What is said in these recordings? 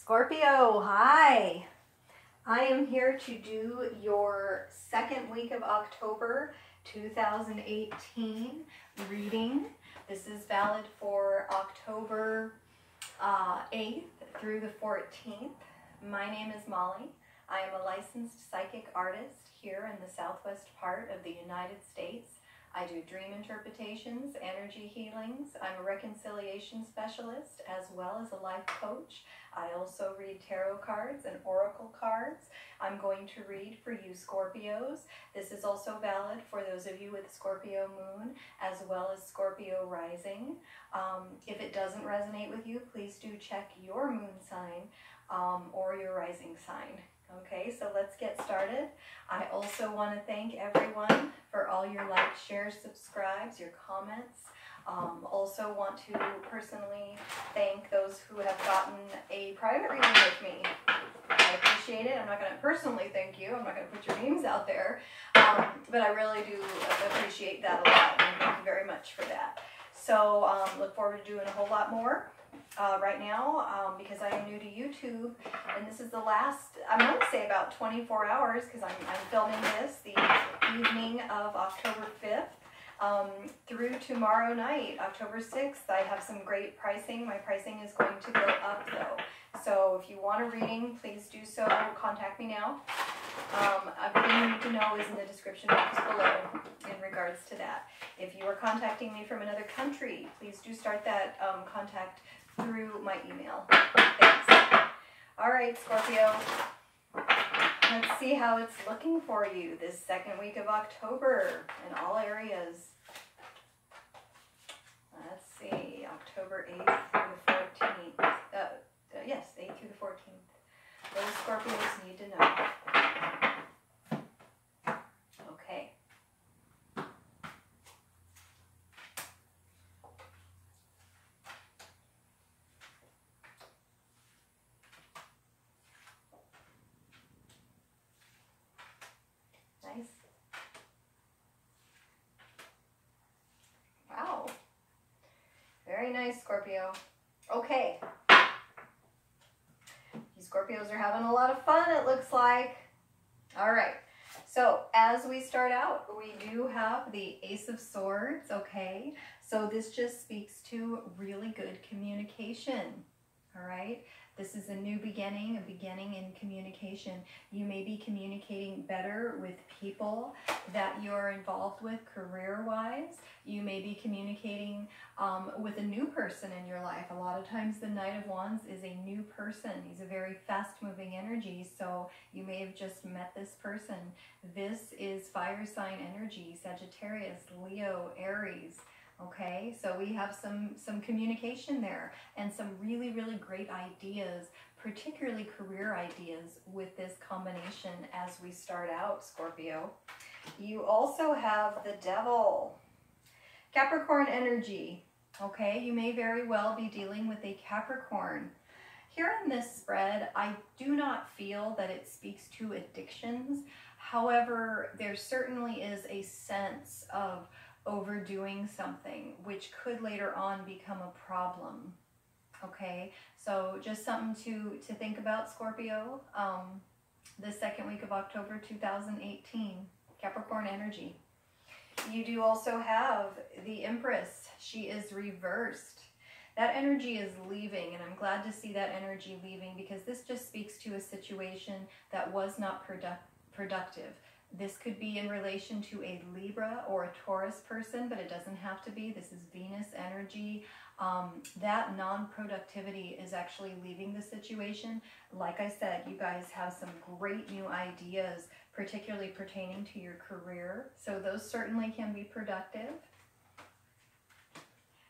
Scorpio, hi. I am here to do your second week of October 2018 reading. This is valid for October 8th through the 14th. My name is Molly. I am a licensed psychic artist here in the southwest part of the United States. I do dream interpretations, energy healings. I'm a reconciliation specialist as well as a life coach. I also read tarot cards and oracle cards. I'm going to read for you Scorpios. This is also valid for those of you with Scorpio moon as well as Scorpio rising. If it doesn't resonate with you, please do check your moon sign or your rising sign. Okay, so let's get started. I also want to thank everyone for all your likes, shares, subscribes, your comments. Also want to personally thank those who have gotten a private reading with me. I appreciate it. I'm not going to personally thank you. I'm not going to put your names out there. But I really do appreciate that a lot. And thank you very much for that. So look forward to doing a whole lot more. Right now, because I am new to YouTube, and this is the last, I'm going to say about 24 hours, because I'm filming this the evening of October 5th through tomorrow night, October 6th. I have some great pricing. My pricing is going to go up, though. So if you want a reading, please do so. Contact me now. Everything you need to know is in the description box below in regards to that. If you are contacting me from another country, please do start that contact through my email. Thanks. All right, Scorpio. Let's see how it's looking for you this second week of October in all areas. Let's see, October 8th through the 14th. Yes, 8th through the 14th. What do Scorpios need to know? Okay. Nice. Wow. Very nice, Scorpio. Okay. You Scorpios are having a lot of fun, it looks like. All right. So as we start out, we do have the Ace of Swords, okay? So this just speaks to really good communication, all right? This is a new beginning, a beginning in communication. You may be communicating better with people that you're involved with career-wise. You may be communicating with a new person in your life. A lot of times the Knight of Wands is a new person. He's a very fast-moving energy, so you may have just met this person. This is fire sign energy, Sagittarius, Leo, Aries. Okay, so we have some communication there and some really, really great ideas, particularly career ideas with this combination as we start out, Scorpio. You also have the Devil, Capricorn energy. Okay, you may very well be dealing with a Capricorn. Here in this spread, I do not feel that it speaks to addictions. However, there certainly is a sense of overdoing something, which could later on become a problem. Okay, so just something to think about, Scorpio. The second week of October 2018, Capricorn energy. You do also have the Empress. She is reversed. That energy is leaving, and I'm glad to see that energy leaving because this just speaks to a situation that was not productive. This could be in relation to a Libra or a Taurus person, but it doesn't have to be. This is Venus energy. That non-productivity is actually leaving the situation. Like I said, you guys have some great new ideas, particularly pertaining to your career. So those certainly can be productive.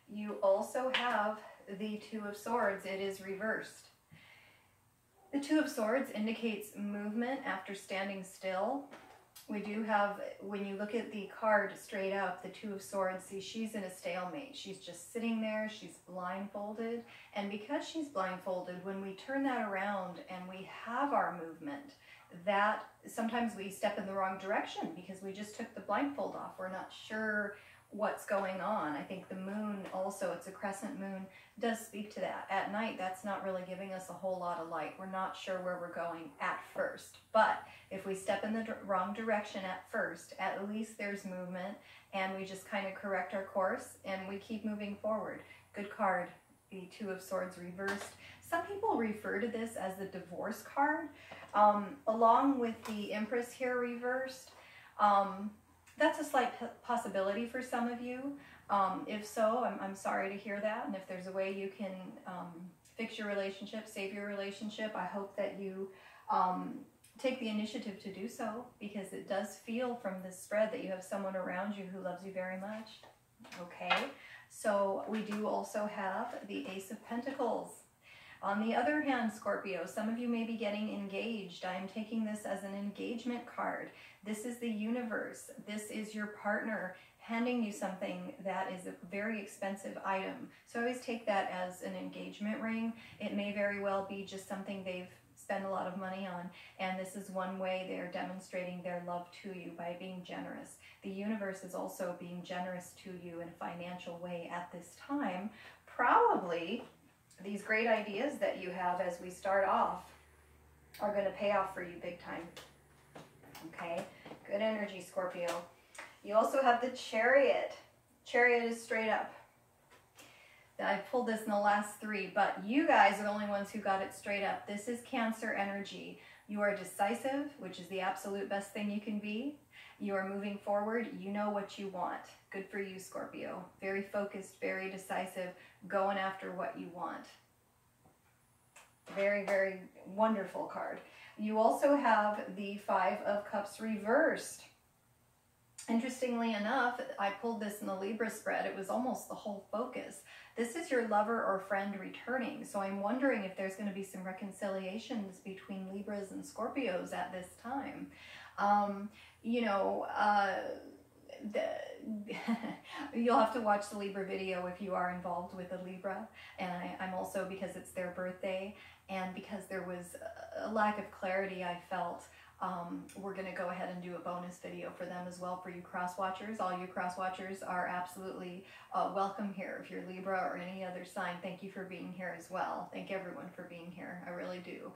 You also have the Two of Swords. It is reversed. The Two of Swords indicates movement after standing still. We do have, when you look at the card straight up, the Two of Swords, see, she's in a stalemate. She's just sitting there, she's blindfolded, and because she's blindfolded, when we turn that around and we have our movement, that sometimes we step in the wrong direction because we just took the blindfold off. We're not sure what's going on. I think the moon also, it's a crescent moon, does speak to that. At night, that's not really giving us a whole lot of light. We're not sure where we're going at first. But if we step in the wrong direction at first, at least there's movement, and we just kind of correct our course and we keep moving forward. Good card, the Two of Swords reversed. Some people refer to this as the divorce card, along with the Empress here reversed. That's a slight possibility for some of you. If so, I'm sorry to hear that. And if there's a way you can fix your relationship, save your relationship, I hope that you take the initiative to do so, because it does feel from this spread that you have someone around you who loves you very much. Okay, so we do also have the Ace of Pentacles. On the other hand, Scorpio, some of you may be getting engaged. I am taking this as an engagement card. This is the universe. This is your partner handing you something that is a very expensive item. So I always take that as an engagement ring. It may very well be just something they've spent a lot of money on, and this is one way they're demonstrating their love to you, by being generous. The universe is also being generous to you in a financial way at this time. Probably these great ideas that you have as we start off are going to pay off for you big time. Okay, good energy, Scorpio. You also have the Chariot. Chariot is straight up. I pulled this in the last three, but you guys are the only ones who got it straight up. This is Cancer energy. You are decisive, which is the absolute best thing you can be. You are moving forward. You know what you want. Good for you, Scorpio. Very focused, very decisive, going after what you want. Very, very wonderful card. You also have the Five of Cups reversed. Interestingly enough, I pulled this in the Libra spread. It was almost the whole focus. This is your lover or friend returning. So I'm wondering if there's going to be some reconciliations between Libras and Scorpios at this time. You'll have to watch the Libra video if you are involved with a Libra. And I'm also, because it's their birthday and because there was a lack of clarity I felt, we're going to go ahead and do a bonus video for them as well, for you cross watchers. All you cross watchers are absolutely welcome here. If you're Libra or any other sign, thank you for being here as well. Thank everyone for being here. I really do.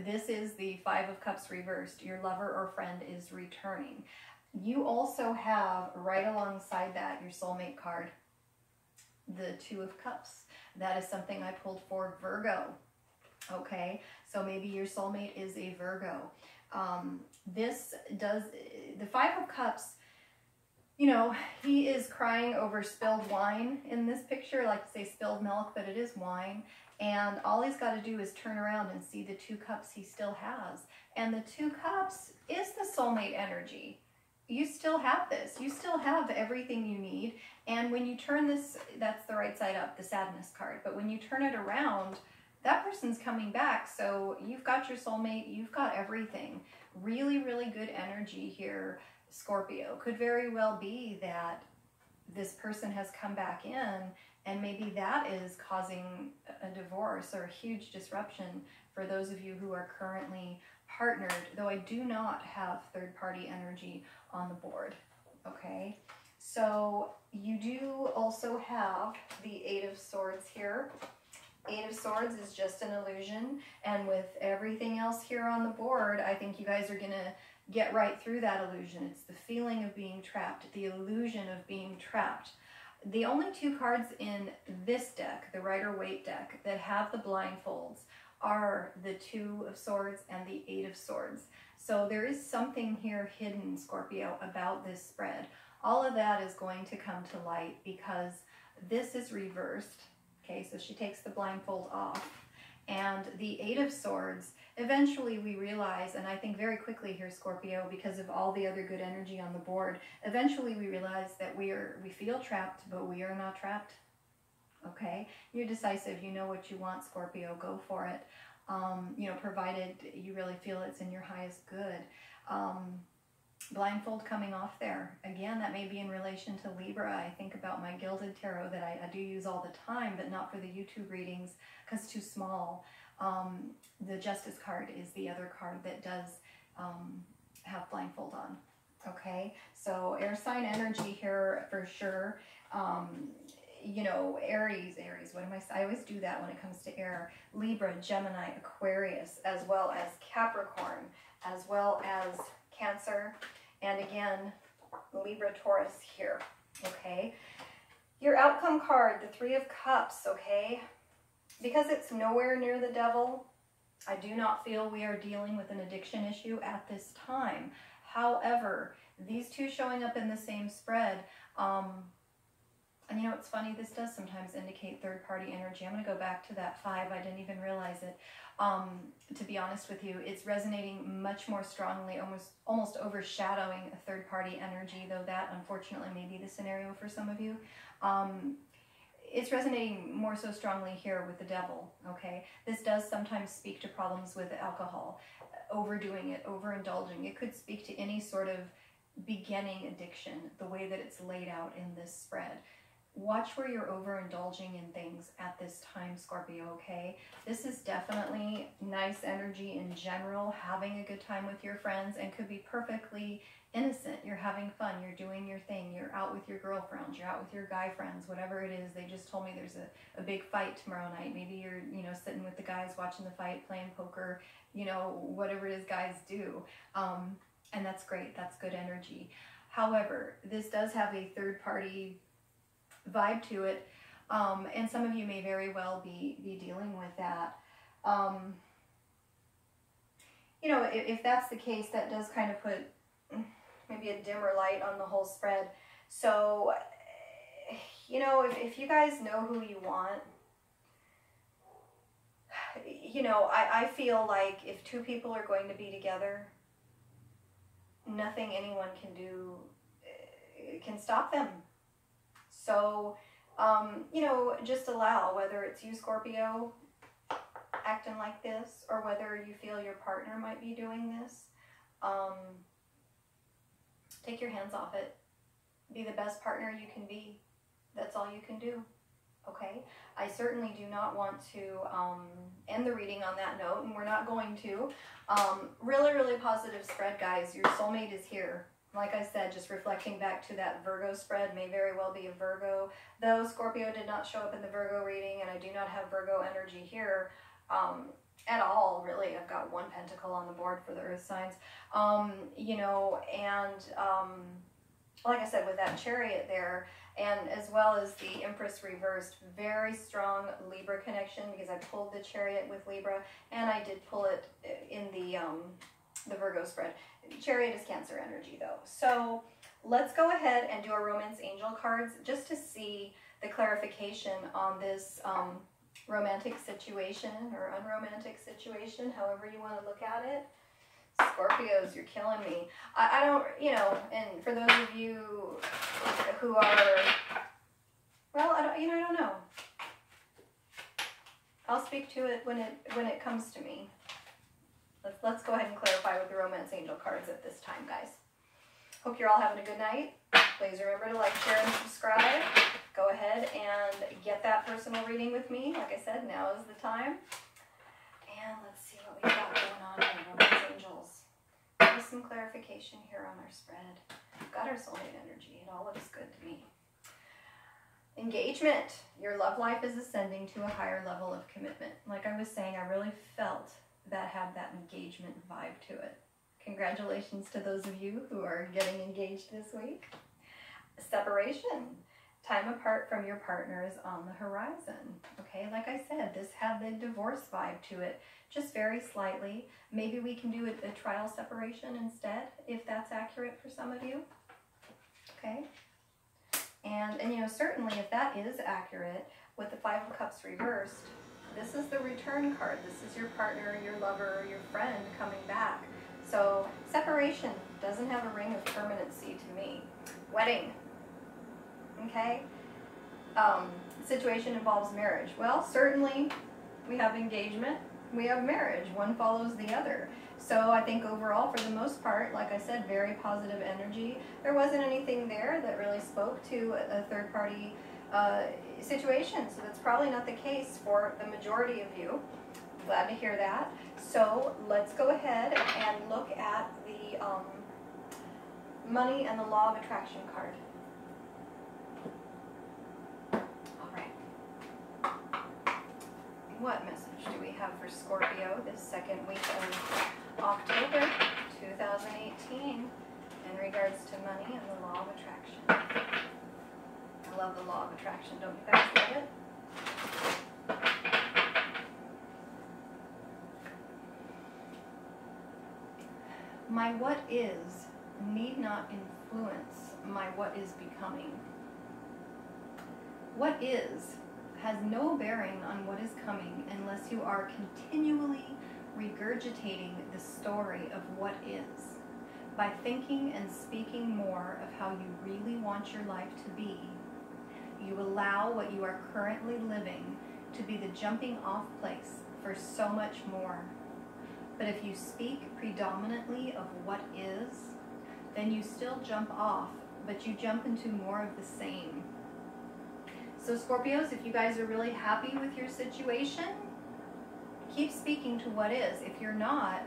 This is the Five of Cups reversed. Your lover or friend is returning. You also have, right alongside that, your soulmate card, the Two of Cups. That is something I pulled for Virgo. Okay, so maybe your soulmate is a Virgo. The Five of Cups, you know, he is crying over spilled wine in this picture. I like to say spilled milk, but it is wine. And all he's got to do is turn around and see the two cups he still has. And the Two Cups is the soulmate energy. You still have this. You still have everything you need. And when you turn this, that's the right side up, the sadness card. But when you turn it around, that person's coming back. So you've got your soulmate, you've got everything. Really, really good energy here, Scorpio. Could very well be that this person has come back in, and maybe that is causing a divorce or a huge disruption for those of you who are currently partnered, though I do not have third-party energy on the board. Okay, so you do also have the Eight of Swords here. Eight of Swords is just an illusion, and with everything else here on the board, I think you guys are going to get right through that illusion. It's the feeling of being trapped, the illusion of being trapped. The only two cards in this deck, the Rider-Waite deck, that have the blindfolds are the Two of Swords and the Eight of Swords. So there is something here hidden, Scorpio, about this spread. All of that is going to come to light because this is reversed. Okay, so she takes the blindfold off. And the Eight of Swords, eventually we realize, and I think very quickly here, Scorpio, because of all the other good energy on the board, eventually we realize that we feel trapped, but we are not trapped. Okay, you're decisive, you know what you want, Scorpio, go for it. Provided you really feel it's in your highest good. Blindfold coming off there. Again, that may be in relation to Libra. I think about my Gilded Tarot that I do use all the time, but not for the YouTube readings because it's too small. The Justice card is the other card that does have blindfold on. Okay, so air sign energy here for sure. You know, Aries, what am I always do that when it comes to air. Libra, Gemini, Aquarius, as well as Capricorn, as well as Cancer, and again, Libra, Taurus here, okay? Your outcome card, the Three of Cups, okay? Because it's nowhere near the devil, I do not feel we are dealing with an addiction issue at this time. However, these two showing up in the same spread, and you know, it's funny, this does sometimes indicate third-party energy. I'm going to go back to that 5. I didn't even realize it. To be honest with you, it's resonating much more strongly, almost overshadowing a third-party energy, though that, unfortunately, may be the scenario for some of you. It's resonating more so strongly here with the devil, okay? This does sometimes speak to problems with alcohol, overdoing it, overindulging. It could speak to any sort of beginning addiction, the way that it's laid out in this spread. Watch where you're overindulging in things at this time, Scorpio, okay? This is definitely nice energy in general, having a good time with your friends, and could be perfectly innocent. You're having fun, you're doing your thing, you're out with your girlfriends, you're out with your guy friends, whatever it is. They just told me there's a big fight tomorrow night. Maybe you're, you know, sitting with the guys watching the fight, playing poker, you know, whatever it is guys do. And that's great, that's good energy. However, this does have a third-party vibe to it, and some of you may very well be dealing with that. You know, if that's the case, that does kind of put maybe a dimmer light on the whole spread. So, you know, if you guys know who you want, you know, I feel like if two people are going to be together, nothing anyone can do can stop them. So, you know, just allow, whether it's you, Scorpio, acting like this, or whether you feel your partner might be doing this, take your hands off it. Be the best partner you can be. That's all you can do, okay? I certainly do not want to end the reading on that note, and we're not going to. Really, really positive spread, guys. Your soulmate is here. Like I said, just reflecting back to that Virgo spread, may very well be a Virgo, though Scorpio did not show up in the Virgo reading, and I do not have Virgo energy here at all, really. I've got 1 pentacle on the board for the earth signs. You know, and like I said, with that Chariot there, and as well as the Empress reversed, very strong Libra connection, because I pulled the Chariot with Libra, and I did pull it in the Virgo spread. Chariot is Cancer energy, though. So let's go ahead and do our Romance Angel cards just to see the clarification on this romantic situation or unromantic situation, however you want to look at it. Scorpios, you're killing me. I don't, you know, and for those of you who are, well, I don't know. I'll speak to it when it comes to me. Let's go ahead and clarify with the Romance Angel cards at this time, guys. Hope you're all having a good night. Please remember to like, share, and subscribe. Go ahead and get that personal reading with me. Like I said, now is the time. And let's see what we've got going on here, Romance Angels. There's some clarification here on our spread. We've got our soulmate energy. It all looks good to me. Engagement. Your love life is ascending to a higher level of commitment. Like I was saying, I really felt that had that engagement vibe to it. Congratulations to those of you who are getting engaged this week. Separation. Time apart from your partner is on the horizon. Okay, like I said, this had the divorce vibe to it, just very slightly. Maybe we can do a trial separation instead, if that's accurate for some of you. Okay. And you know, certainly if that is accurate, with the 5 of Cups reversed, this is the return card. This is your partner, your lover, your friend coming back. So separation doesn't have a ring of permanency to me. Wedding. Okay. Situation involves marriage. Well, certainly we have engagement, we have marriage. One follows the other. So I think overall, for the most part, like I said, very positive energy. There wasn't anything there that really spoke to a third-party situation. So that's probably not the case for the majority of you. Glad to hear that. So let's go ahead and look at the money and the law of attraction card. All right. What message do we have for Scorpio this second week of October 2018 in regards to money and the law of attraction? I love the law of attraction. Don't you guys love it? My what is need not influence my what is becoming. What is has no bearing on what is coming unless you are continually regurgitating the story of what is. By thinking and speaking more of how you really want your life to be, you allow what you are currently living to be the jumping off place for so much more. But if you speak predominantly of what is, then you still jump off, but you jump into more of the same. So Scorpios, if you guys are really happy with your situation, keep speaking to what is. If you're not,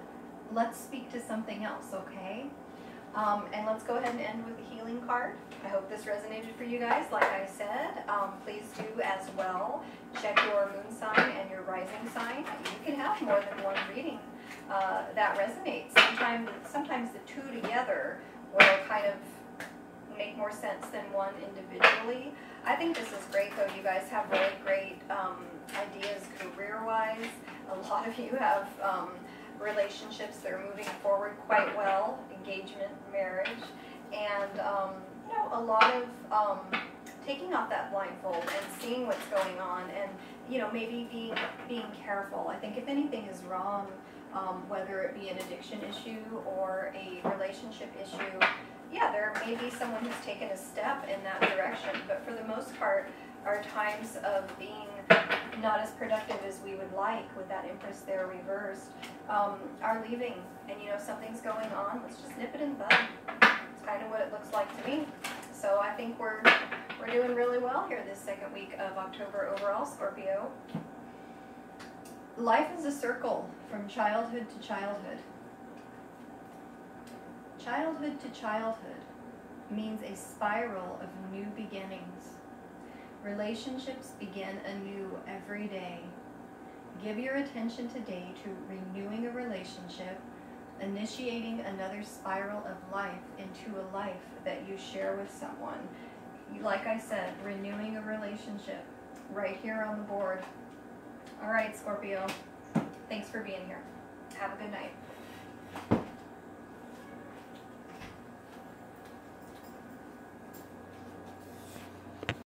let's speak to something else, okay? And let's go ahead and end with the healing card. I hope this resonated for you guys. Like I said, please do as well check your moon sign and your rising sign. You can have more than one reading that resonates. Sometimes the two together will kind of make more sense than one individually. I think this is great though. You guys have really great ideas career-wise. A lot of you have relationships that are moving forward quite well, engagement, marriage, and you know, a lot of taking off that blindfold and seeing what's going on, and you know, maybe being careful. I think if anything is wrong, whether it be an addiction issue or a relationship issue, yeah, there may be someone who's taken a step in that direction, but for the most part, our times of being not as productive as we would like with that Empress there reversed are leaving, and you know, something's going on. Let's just nip it in the bud. It's kind of what it looks like to me. So I think we're doing really well here this second week of October overall, Scorpio. Life is a circle from childhood to childhood. Childhood to childhood means a spiral of new beginnings. Relationships begin anew every day. Give your attention today to renewing a relationship, initiating another spiral of life into a life that you share with someone. Like I said, renewing a relationship right here on the board. All right, Scorpio. Thanks for being here. Have a good night.